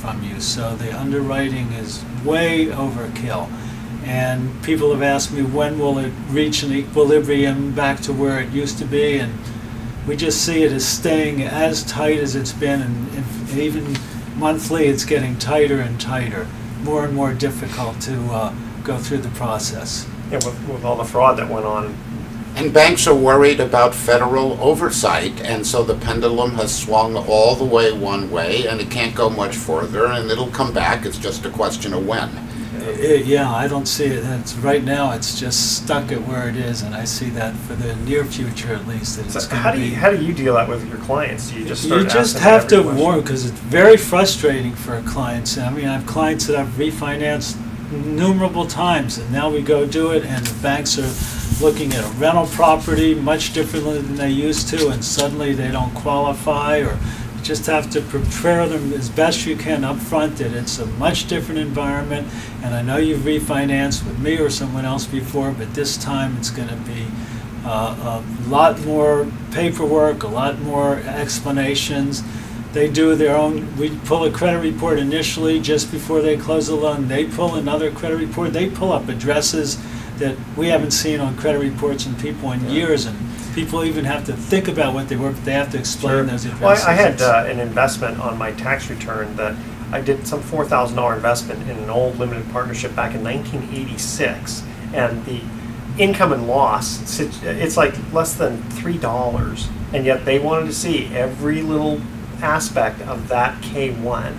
from you. So the underwriting is way overkill. And people have asked me, when will it reach an equilibrium back to where it used to be? And we just see it as staying as tight as it's been, and even monthly it's getting tighter and tighter, more and more difficult to go through the process. Yeah, with all the fraud that went on. And banks are worried about federal oversight, and so the pendulum has swung all the way one way, and it can't go much further, and it'll come back. It's just a question of when. Yeah, I don't see it. Right now, it's just stuck at where it is, and I see that for the near future, at least. That it's how do you deal that with your clients? Do you just start you just have to warn, because it's very frustrating for clients. I mean, I have clients that I've refinanced innumerable times, and now we go do it, and the banks are looking at a rental property much differently than they used to, and suddenly they don't qualify, or you just have to prepare them as best you can up front that it's a much different environment. And I know you've refinanced with me or someone else before, but this time it's going to be a lot more paperwork, a lot more explanations. They do their own, we pull a credit report initially just before they close the loan. They pull another credit report. They pull up addresses that we haven't seen on credit reports in people in years, and people even have to think about what they were, but they have to explain those addresses. Well, I had an investment on my tax return that I did some $4,000 investment in an old limited partnership back in 1986, and the income and loss, it's like less than $3, and yet they wanted to see every little aspect of that K1.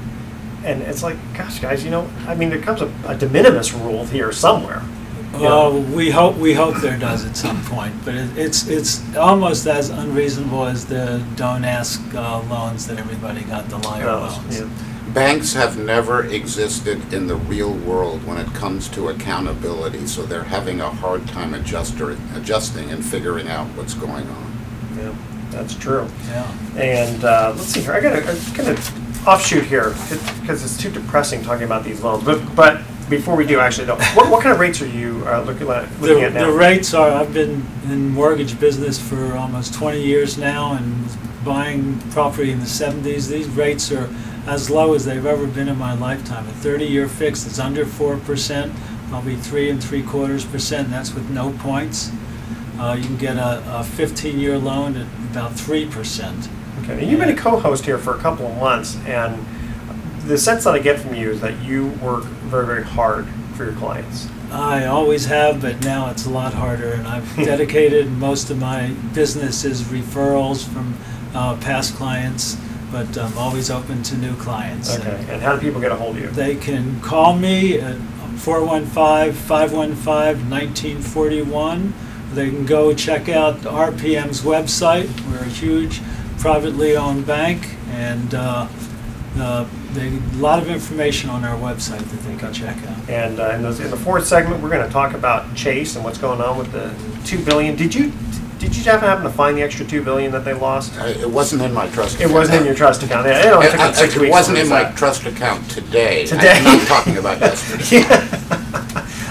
And it's like, gosh, guys, you know, I mean, there comes a de minimis rule here somewhere. We hope there does at some point, but it's almost as unreasonable as the don't ask loans that everybody got, the liar loans. Yeah. Banks have never existed in the real world when it comes to accountability, so they're having a hard time adjusting and figuring out what's going on. Yeah, that's true. Yeah. And let's see here. I got a offshoot here because it's too depressing talking about these loans. But before we do, actually, though, what kind of rates are you looking at now? The rates are, I've been in mortgage business for almost 20 years now and buying property in the 70s. These rates are as low as they've ever been in my lifetime. A 30-year fix is under 4%, probably 3 3/4%. That's with no points. You can get a 15-year loan at about 3%. Okay, now you've been a co-host here for a couple of months, and the sense that I get from you is that you work very, very hard for your clients. I always have, but now it's a lot harder, and I've dedicated most of my business is referrals from past clients, but I'm always open to new clients. Okay, and how do people get a hold of you? They can call me at 415-515-1941. They can go check out RPM's website. We're a huge privately owned bank, and a lot of information on our website that they can check out. And in the fourth segment, we're going to talk about Chase and what's going on with the $2 billion. Did you happen to find the extra $2 billion that they lost? It wasn't in my trust account. It wasn't in your trust account. It only took them 6 weeks. It wasn't in my trust account today. Today. I'm not talking about yesterday. Yeah.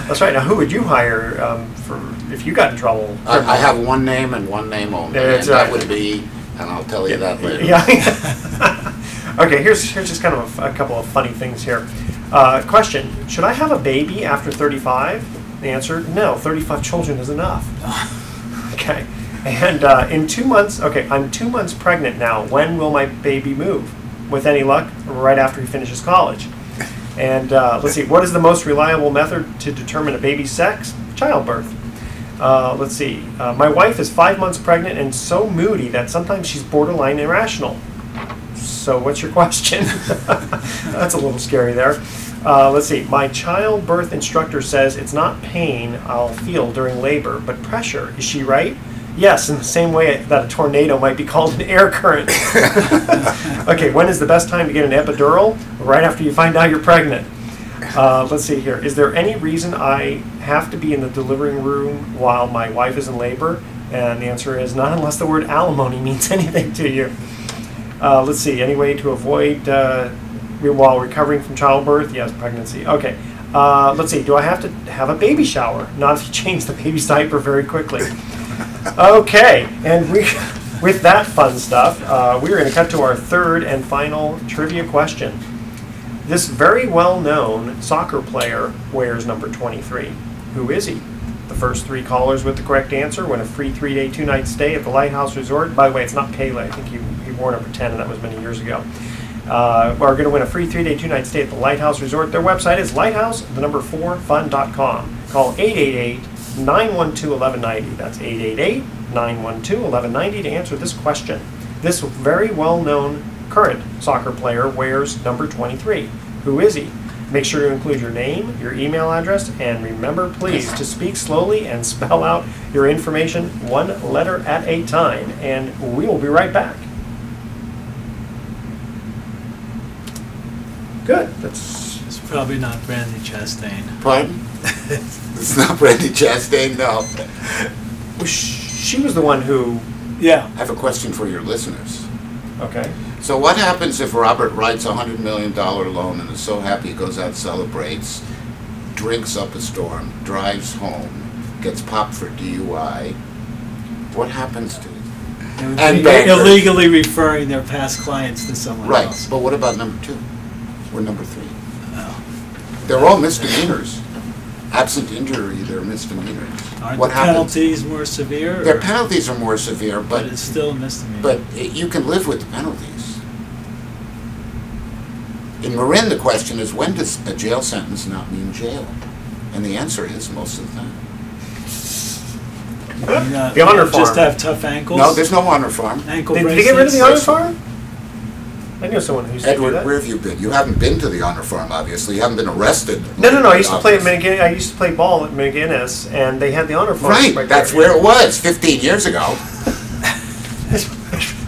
That's right. Now, who would you hire for if you got in trouble? I have one name and one name only, and that would be, and I'll tell you that later. Yeah. Okay, here's just kind of a couple of funny things here. Question, should I have a baby after 35? The answer, no, 35 children is enough. Okay, and in 2 months, okay, I'm 2 months pregnant now. When will my baby move? With any luck, right after he finishes college. And let's see, what is the most reliable method to determine a baby's sex? Childbirth. Let's see, my wife is 5 months pregnant and so moody that sometimes she's borderline irrational. So what's your question? That's a little scary there. Let's see, my childbirth instructor says it's not pain I'll feel during labor, but pressure. Is she right? Yes, in the same way that a tornado might be called an air current. Okay, when is the best time to get an epidural? Right after you find out you're pregnant. Let's see here. Is there any reason I have to be in the delivering room while my wife is in labor? And the answer is not unless the word alimony means anything to you. Let's see, any way to avoid while recovering from childbirth? Yes, pregnancy. Okay. Let's see, do I have to have a baby shower? Not if you change the baby's diaper very quickly. Okay, and with that fun stuff, we're going to cut to our third and final trivia question. This very well-known soccer player wears number 23. Who is he? The first 3 callers with the correct answer win a free 3-day, 2-night stay at the Lighthouse Resort. By the way, it's not Pele. I think he wore number 10, and that was many years ago. Are going to win a free 3-day, 2-night stay at the Lighthouse Resort. Their website is lighthouse4fun.com. Call 888-912-1190. That's 888-912-1190 to answer this question. This very well-known current soccer player wears number 23. Who is he? Make sure to include your name, your email address, and remember, please, to speak slowly and spell out your information one letter at a time. And we will be right back. Good. It's probably not Brandy Chastain. Pardon? It's not Brandy Chastain, no. Well, she was the one who... Yeah. I have a question for your listeners. Okay. So what happens if Robert writes a $100 million loan and is so happy he goes out, celebrates, drinks up a storm, drives home, gets popped for DUI? What happens to it? And illegally referring their past clients to someone right. else. But what about number 2 or number 3? Oh. They're all misdemeanors. Absent injury, they're misdemeanors. Aren't what the happens? penalties more severe? Their penalties are more severe, but it's still a misdemeanor. But you can live with the penalties. In Marin, the question is, when does a jail sentence not mean jail? And the answer is most of the time. The honor farm. Just have tough ankles? No, there's no honor farm. Ankle Did they bracelets? get rid of the honor farm? I knew someone who used to do Edward, that. where have you been? You haven't been to the honor farm, obviously. You haven't been arrested. No. I used to play at McGinnis. I used to play ball at McGinnis, and they had the honor farm. Right, that's there. where it was 15 years ago.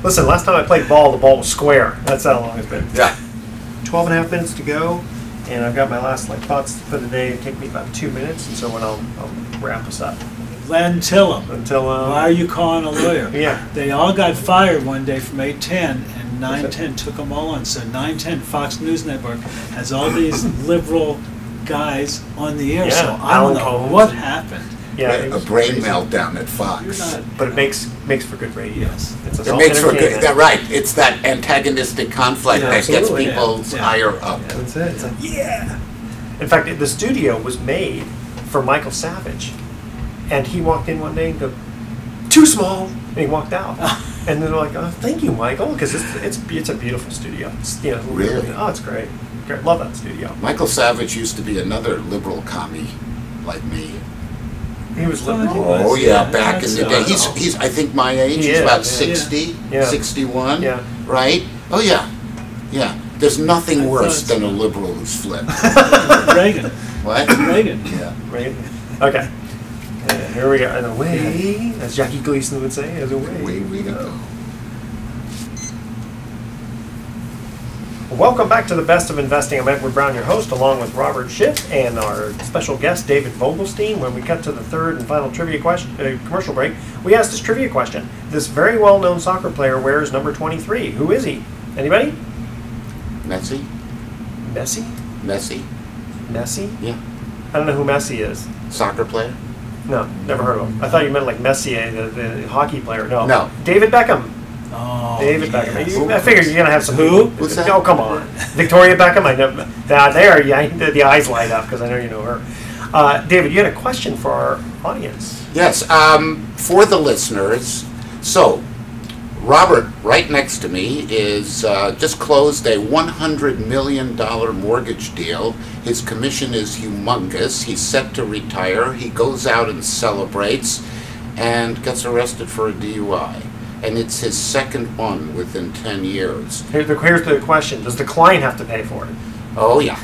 Listen, last time I played ball, the ball was square. That's how long it's been. Yeah. 12 and a half minutes to go, and I've got my last thoughts for the day. It'll take me about 2 minutes, and so when I'll wrap us up. Len Tillum. Until Why are you calling a lawyer? Yeah. They all got fired one day from 810, and 910 took them all on. So 910, Fox News Network, has all these liberal guys on the air. Yeah, So I don't know Alan what Colmes. happened. Yeah, A brain meltdown at Fox. You're not, but it makes for good radio. Yes. It's It makes for good. Right. It's that antagonistic conflict Yeah, that gets absolutely. people Yeah. higher up. Yeah, that's it. It's like, yeah. In fact, the studio was made for Michael Savage, and he walked in one day and go, "Too small," and he walked out. And then they're like, "Oh, thank you, Michael," because it's a beautiful studio. It's, Really? Oh, it's great. Great. Love that studio. Michael Savage used to be another liberal commie like me. He was Oh, liberal. he was. Oh yeah, Yeah, back in the day. that's- He's I think my age. He He's is, about yeah. 60, Yeah. 61, Yeah. right? Oh yeah, yeah. There's nothing I worse thought than a liberal who's flipped. Reagan. What? Reagan. Yeah. Right? Okay. And here we go. And away, as Jackie Gleason would say, as away Away we go. Welcome back to the Best of Investing. I'm Edward Brown, your host, along with Robert Schiff and our special guest, David Vogelstein. When we cut to the third and final trivia question, commercial break, we asked this trivia question. This very well-known soccer player wears number 23. Who is he? Anybody? Messi? Messi? Messi? Messi? Yeah. I don't know who Messi is. Soccer player? No, never heard of him. I thought you meant like Messier, the hockey player. No. No. David Beckham. Oh, David yes. Beckham. I figured you're gonna have some. Who? Who's that? Oh, come on, Victoria Beckham. I know. There, yeah, the eyes light up because I know you know her. David, you had a question for our audience. Yes. For the listeners, so Robert, right next to me, is just closed a $100 million mortgage deal. His commission is humongous. He's set to retire. He goes out and celebrates and gets arrested for a DUI. And it's his second one within 10 years. Here's the question: does the client have to pay for it? Oh, yeah,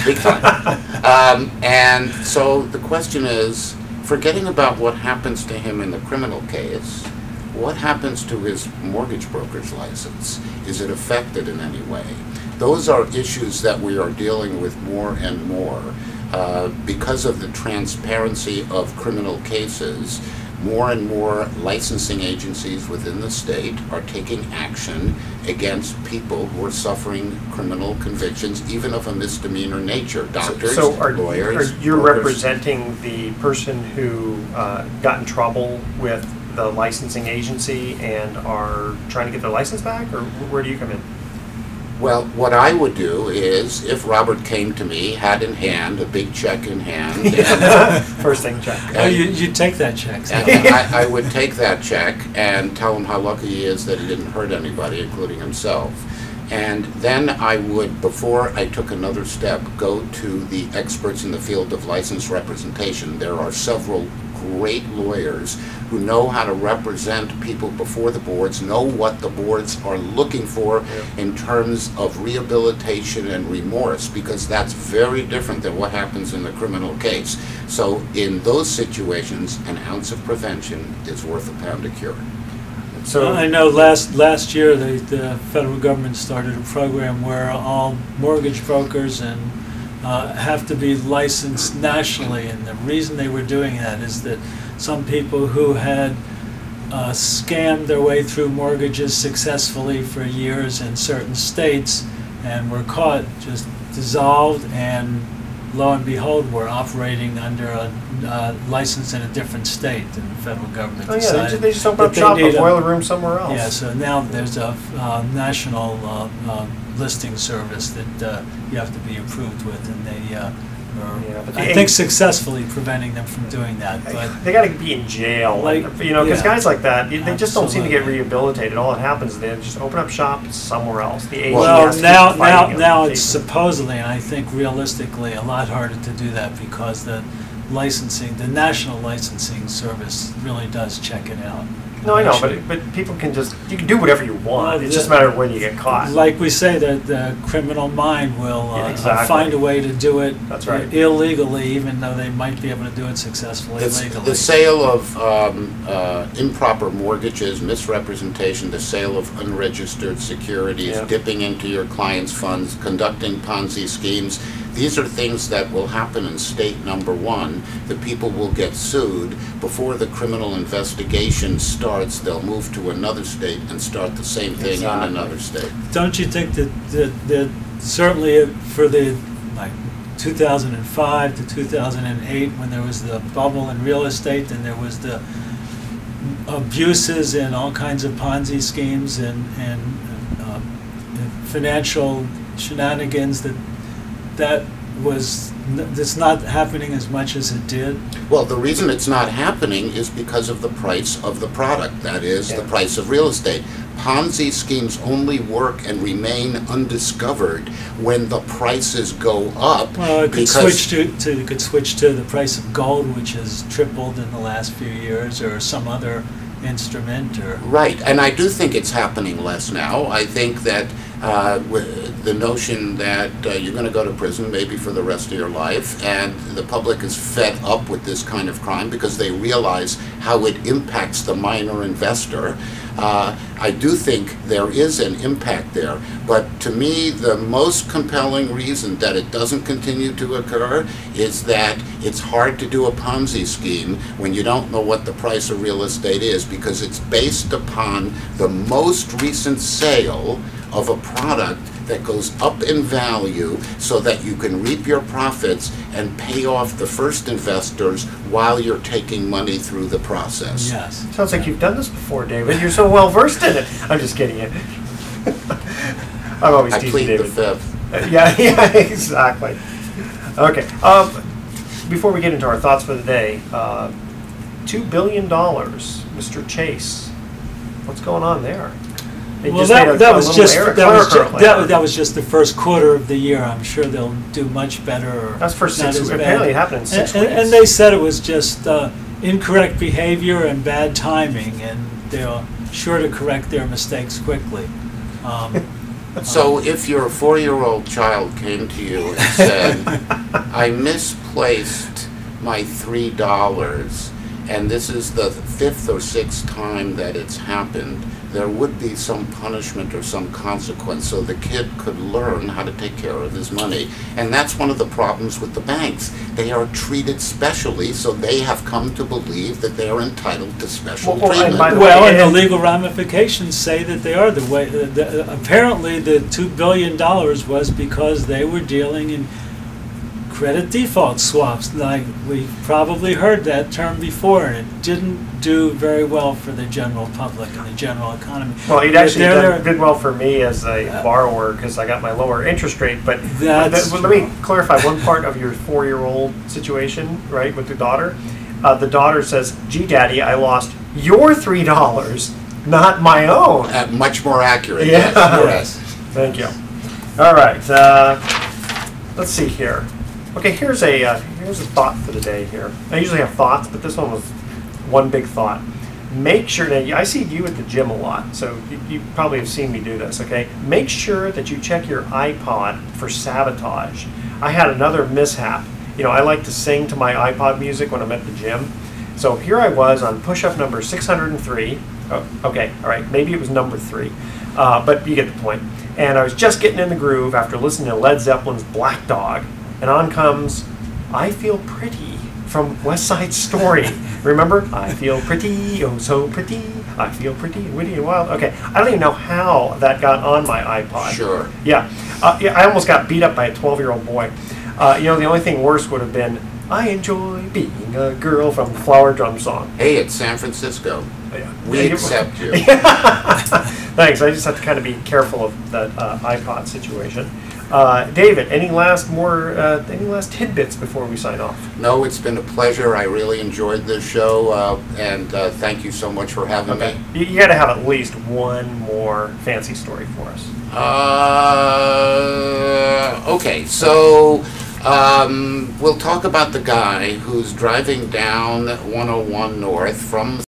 big time. And so the question is, forgetting about what happens to him in the criminal case, what happens to his mortgage broker's license? Is it affected in any way? Those are issues that we are dealing with more and more. Because of the transparency of criminal cases, more and more licensing agencies within the state are taking action against people who are suffering criminal convictions, even of a misdemeanor nature. Doctors, lawyers. You're brokers. representing the person who got in trouble with the licensing agency and are trying to get their license back, or where do you come in? Well, what I would do is, if Robert came to me, hat in hand, a big check in hand, and, First thing, check. Oh, you take that check. so. and I would take that check and tell him how lucky he is that he didn't hurt anybody, including himself. And then I would, before I took another step, go to the experts in the field of license representation. There are several great lawyers who know how to represent people before the boards, know what the boards are looking for in terms of rehabilitation and remorse, because that's very different than what happens in the criminal case. So in those situations, an ounce of prevention is worth a pound of cure. So I know last year the federal government started a program where all mortgage brokers and have to be licensed nationally, and the reason they were doing that is that some people who had scammed their way through mortgages successfully for years in certain states and were caught just dissolved, and lo and behold were operating under a license in a different state, and the federal government oh yeah, decided they just open up that they shop, a need boiler room somewhere else. Yeah, so now there's a national listing service that you have to be approved with, and they are, but I think, successfully preventing them from doing that. But they got to be in jail, Like, you know, because yeah. guys like that, they just don't seem to get Absolutely. rehabilitated. All that happens is they just open up shop somewhere else. The well, AES now keeps fighting them. it's supposedly, and I think realistically, a lot harder to do that because the national licensing service really does check it out. No, I know, Actually, but people can you can do whatever you want. Well, It's just a matter of when you get caught. like we say, that the criminal mind will Yeah, exactly. find a way to do it That's right. illegally, even though they might be able to do it successfully legally. The sale of improper mortgages, misrepresentation, the sale of unregistered securities, Yeah. dipping into your client's funds, conducting Ponzi schemes, these are things that will happen in state number one. The people will get sued. Before the criminal investigation starts, they'll move to another state and start the same thing Exactly. in another state. Don't you think that certainly for the 2005 to 2008, when there was the bubble in real estate and there was the abuses and all kinds of Ponzi schemes and financial shenanigans, that's not happening as much as it did? Well, the reason it's not happening is because of the price of the product, that is, the price of real estate. Ponzi schemes only work and remain undiscovered when the prices go up. Well, it could switch to the price of gold, which has tripled in the last few years, or some other instrument, or Right, and I do think it's happening less now. I think that the notion that you're going to go to prison maybe for the rest of your life, and the public is fed up with this kind of crime because they realize how it impacts the minor investor. I do think there is an impact there, but to me the most compelling reason that it doesn't continue to occur is that it's hard to do a Ponzi scheme when you don't know what the price of real estate is, because it's based upon the most recent sale of a product that goes up in value so that you can reap your profits and pay off the first investors while you're taking money through the process. yes. Sounds like you've done this before, David. You're so well versed in it. I'm just kidding you. I'm always I teasing plead the David. fifth. Yeah, exactly. Okay. Before we get into our thoughts for the day, $2 billion, Mr. Chase. What's going on there? They Well, just made that a was little just clerical error. that was just the first quarter of the year. I'm sure they'll do much better. Or That's for not 6 as weeks. bad. Apparently it happened in 6 weeks. And they said it was just incorrect behavior and bad timing, and they're sure to correct their mistakes quickly. So if your 4-year-old child came to you and said, I misplaced my $3, and this is the 5th or 6th time that it's happened, there would be some punishment or some consequence so the kid could learn how to take care of his money. And that's one of the problems with the banks. They are treated specially, so they have come to believe that they are entitled to special Well, and treatment. by the Well, way, and the and- legal ramifications say that they are the way. Apparently, the $2 billion was because they were dealing in credit default swaps. Like, we probably heard that term before, and it didn't do very well for the general public and the general economy. Well, it But actually they're- did well for me as a borrower because I got my lower interest rate. But That's let me clarify one part of your 4-year-old situation, right, with the daughter. The daughter says, "Gee, Daddy, I lost your $3, not my own." Much more accurate. Yeah. Yes. Thank you. All right. Let's see here. Okay, here's a thought for the day here. I usually have thoughts, but this one was one big thought. Make sure, now I see you at the gym a lot, so you probably have seen me do this, okay? Make sure that you check your iPod for sabotage. I had another mishap. You know, I like to sing to my iPod music when I'm at the gym. So here I was on push-up number 603. Oh, okay, all right, maybe it was number 3, but you get the point. And I was just getting in the groove after listening to Led Zeppelin's Black Dog, and on comes "I Feel Pretty" from West Side Story. Remember? I feel pretty, oh so pretty, I feel pretty and witty and wild. Okay, I don't even know how that got on my iPod. Sure. Yeah, I almost got beat up by a 12-year-old boy. You know, the only thing worse would have been "I enjoy being a girl" from the Flower Drum Song. Hey, it's San Francisco. We accept you. Thanks. I just have to kind of be careful of that iPod situation. David, any last tidbits before we sign off? No, it's been a pleasure. I really enjoyed this show, and thank you so much for having me. You got to have at least one more fancy story for us. Okay, so we'll talk about the guy who's driving down 101 North from